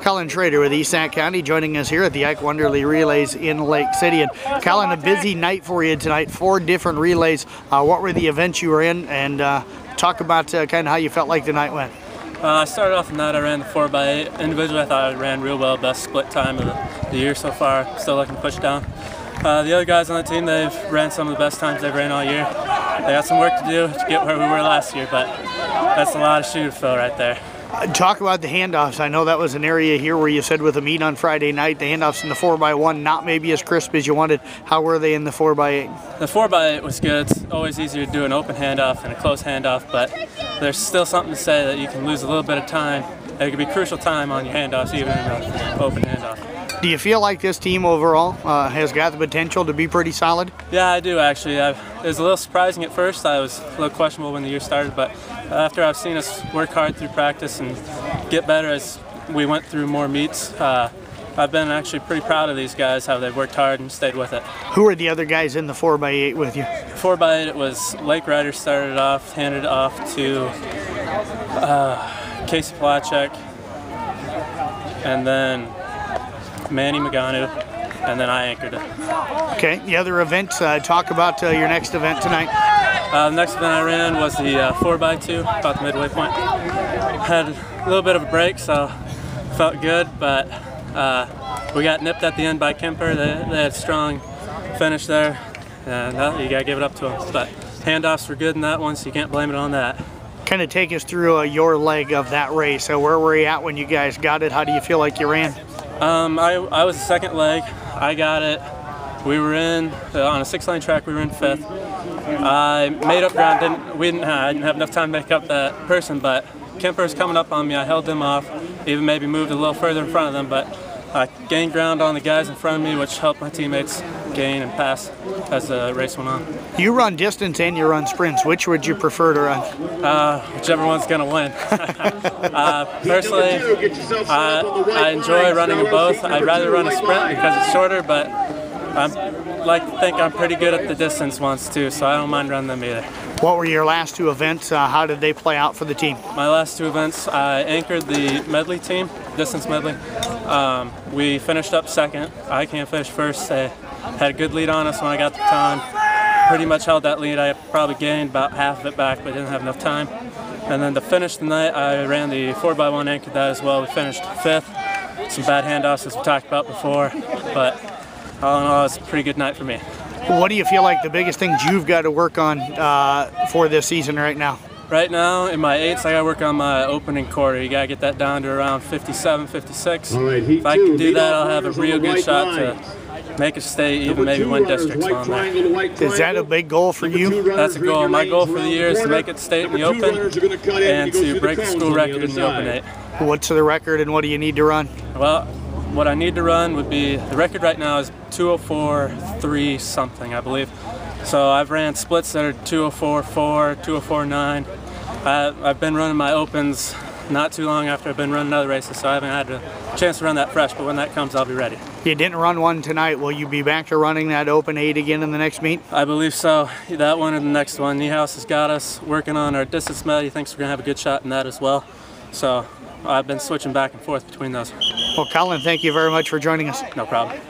Collin Schrader with East Sac County joining us here at the Ike Wunderly Relays in Lake City. And Collin, a busy night for you tonight, 4 different relays. What were the events you were in, and talk about kind of how you felt like the night went? I started off the night, I ran the 4x8. Individually, I thought I ran real well, best split time of the year so far. Still looking to push down. The other guys on the team, they've ran some of the best times they've ran all year. They got some work to do to get where we were last year, but that's a lot of shoe to fill right there. Talk about the handoffs. I know that was an area here where you said with the meet on Friday night, the handoffs in the 4x1 not maybe as crisp as you wanted. How were they in the 4x8? The 4x8 was good. It's always easier to do an open handoff than a closed handoff, but there's still something to say that you can lose a little bit of time. It could be crucial time on your handoffs, even in an open handoff. Do you feel like this team overall has got the potential to be pretty solid? Yeah, I do actually. It was a little surprising at first. I was a little questionable when the year started, but after I've seen us work hard through practice and get better as we went through more meets, I've been actually pretty proud of these guys, how they've worked hard and stayed with it. Who are the other guys in the 4x8 with you? 4x8, it was Lake Ryder started off, handed it off to Casey Plachek, and then Manny Maganu, and then I anchored it. Okay, the other events, talk about your next event tonight. The next event I ran was the 4x2, about the midway point. Had a little bit of a break, so felt good, but we got nipped at the end by Kemper. They had a strong finish there, and you got to give it up to them. But handoffs were good in that one, so you can't blame it on that. Kind of take us through your leg of that race. So where were you at when you guys got it? How do you feel like you ran? I was the second leg. I got it. We were in on a 6-lane track. We were in 5th. I made up ground. I didn't have enough time to make up that person, but Kemper was coming up on me. I held them off. Even maybe moved a little further in front of them, but I gained ground on the guys in front of me, which helped my teammates gain and pass as the race went on. You run distance and you run sprints. Which would you prefer to run? Whichever one's going to win. Personally, I enjoy running them both. I'd rather run a sprint because it's shorter, but I like to think I'm pretty good at the distance ones too, so I don't mind running them either. What were your last 2 events? How did they play out for the team? My last 2 events, I anchored the medley team, distance medley. We finished up second. I can't finish first. They had a good lead on us when I got the baton. Pretty much held that lead. I probably gained about half of it back, but didn't have enough time. And then to finish the night, I ran the 4x1, anchored that as well. We finished 5th. Some bad handoffs as we talked about before, but all in all, it's a pretty good night for me. What do you feel like the biggest things you've got to work on for this season right now? Right now, in my 8s, I got to work on my opening quarter. You got to get that down to around 57, 56. If I can do that, I'll have a real good shot to make a state, even maybe win districts on that. Is that a big goal for you? That's a goal. My goal for the year is to make it state in the open and to break the school record in the open 8. What's the record and what do you need to run? Well, what I need to run would be, the record right now is 204.3 something, I believe. So I've ran splits that are 204.4, 204.9. I've been running my opens not too long after I've been running other races, so I haven't had a chance to run that fresh, but when that comes, I'll be ready. You didn't run one tonight. Will you be back to running that open 8 again in the next meet? I believe so. That one or the next one. Niehaus has got us working on our distance med. He thinks we're going to have a good shot in that as well. So I've been switching back and forth between those. Well, Collin, thank you very much for joining us. No problem.